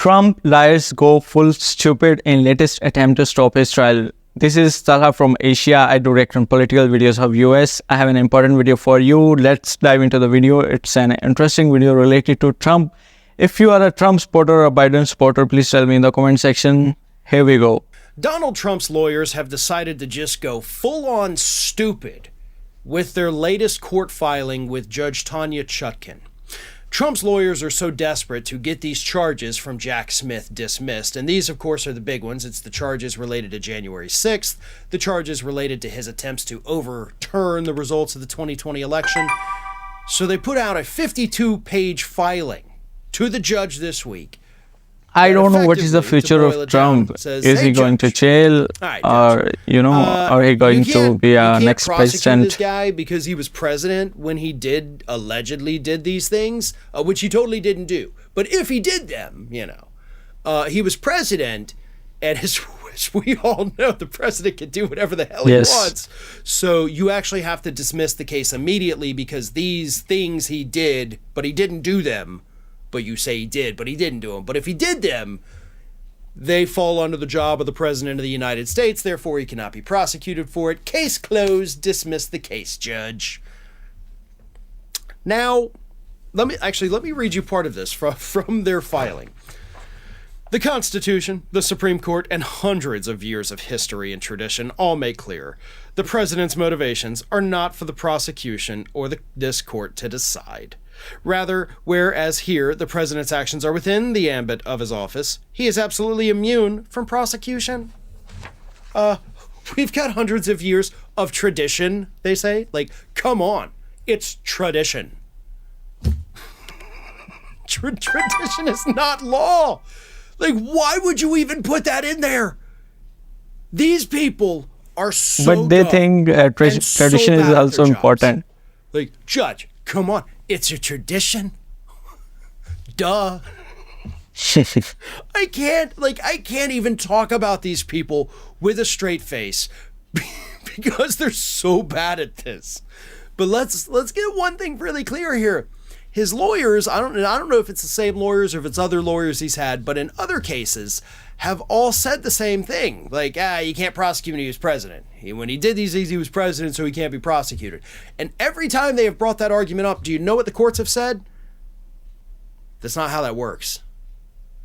Trump liars go full stupid in latest attempt to stop his trial. This is Saga from Asia. I do react on political videos of US. I have an important video for you. Let's dive into the video. It's an interesting video related to Trump. If you are a Trump supporter or a Biden supporter, please tell me in the comment section. Here we go. Donald Trump's lawyers have decided to just go full-on stupid with their latest court filing with Judge Tanya Chutkan. Trump's lawyers are so desperate to get these charges from Jack Smith dismissed, and these, of course, are the big ones. It's the charges related to January 6th, the charges related to his attempts to overturn the results of the 2020 election. So they put out a 52-page filing to the judge this week. I don't know what is the future of Trump. Is he going to jail, or are he going to be a next president? This guy because he was president when he allegedly did these things, which he totally didn't do. But if he did them, he was president, and as we all know, the president can do whatever the hell he wants. So you actually have to dismiss the case immediately because these things he did, but he didn't do them. But you say he did, but he didn't do them. But if he did them, they fall under the job of the President of the United States. Therefore, he cannot be prosecuted for it. Case closed. Dismiss the case, Judge. Now, let me read you part of this from their filing. The Constitution, the Supreme Court, and hundreds of years of history and tradition all make clear the president's motivations are not for the prosecution or this court to decide. Rather, whereas here the president's actions are within the ambit of his office, he is absolutely immune from prosecution. We've got hundreds of years of tradition, they say. Like, come on, it's tradition. Tradition is not law. Like, why would you even put that in there? These people are so But they think tradition is also important. Like, Judge, come on. It's a tradition. Duh. I can't even talk about these people with a straight face because they're so bad at this. But let's get one thing really clear here. His lawyers, I don't know if it's the same lawyers or if it's other lawyers he's had, but in other cases have all said the same thing. Like, you can't prosecute when he was president. When he did these things, he was president, so he can't be prosecuted. And every time they have brought that argument up, do you know what the courts have said? That's not how that works.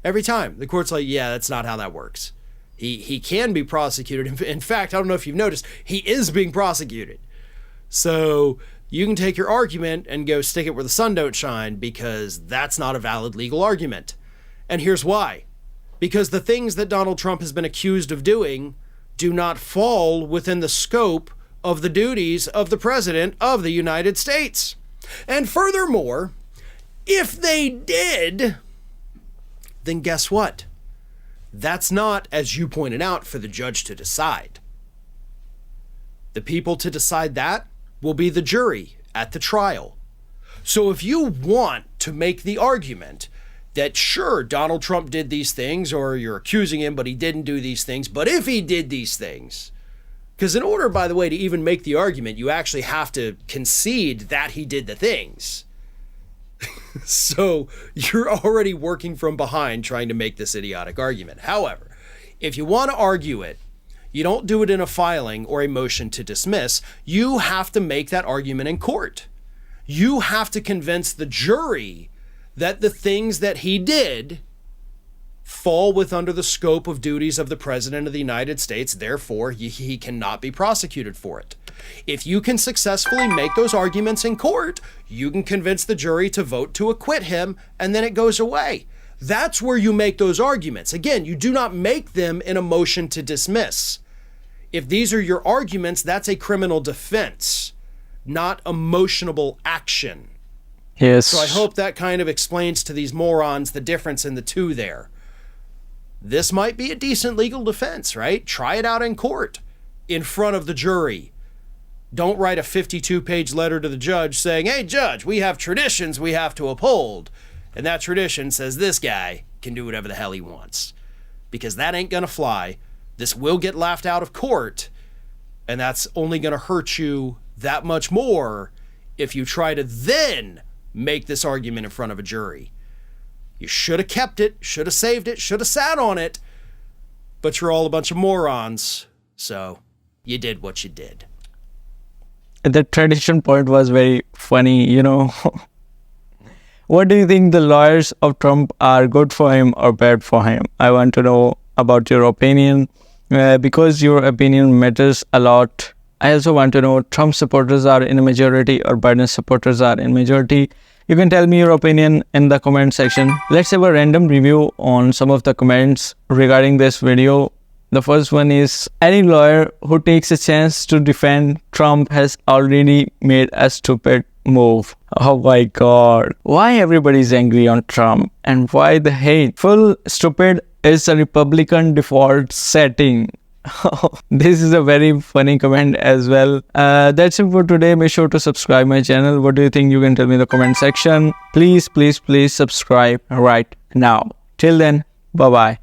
Every time. The court's like, yeah, that's not how that works. He can be prosecuted. In fact, I don't know if you've noticed, he is being prosecuted. So you can take your argument and go stick it where the sun don't shine because that's not a valid legal argument. And here's why. Because the things that Donald Trump has been accused of doing do not fall within the scope of the duties of the President of the United States. And furthermore, if they did, then guess what? That's not, as you pointed out, for the judge to decide. The people to decide that will be the jury at the trial. So if you want to make the argument that sure, Donald Trump did these things, or you're accusing him, but he didn't do these things. But if he did these things, because in order, by the way, to even make the argument, you actually have to concede that he did the things. So you're already working from behind trying to make this idiotic argument. However, if you want to argue it, you don't do it in a filing or a motion to dismiss. You have to make that argument in court. You have to convince the jury that the things that he did fall under the scope of duties of the President of the United States. Therefore, he cannot be prosecuted for it. If you can successfully make those arguments in court, you can convince the jury to vote to acquit him, and then it goes away. That's where you make those arguments. Again, you do not make them in a motion to dismiss. If these are your arguments, that's a criminal defense, not emotionable action. Yes. So I hope that kind of explains to these morons the difference in the two there. This might be a decent legal defense, right? Try it out in court, in front of the jury. Don't write a 52-page letter to the judge saying, hey, judge, we have traditions we have to uphold. And that tradition says this guy can do whatever the hell he wants. Because that ain't going to fly. This will get laughed out of court. And that's only going to hurt you that much more if you try to then make this argument in front of a jury. You should have kept it, should have saved it, should have sat on it, but you're all a bunch of morons, so you did what you did. The tradition point was very funny, you know. What do you think the lawyers of Trump are good for him or bad for him? I want to know about your opinion because your opinion matters a lot. I also want to know Trump supporters are in a majority or Biden supporters are in majority. You can tell me your opinion in the comment section. Let's have a random review on some of the comments regarding this video. The first one is, any lawyer who takes a chance to defend Trump has already made a stupid move. Oh my god. Why everybody's angry on Trump and why the hate? Full stupid is a Republican default setting. This is a very funny comment as well. That's it for today. Make sure to subscribe my channel. What do you think? You can tell me in the comment section. Please subscribe right now. Till then, bye bye.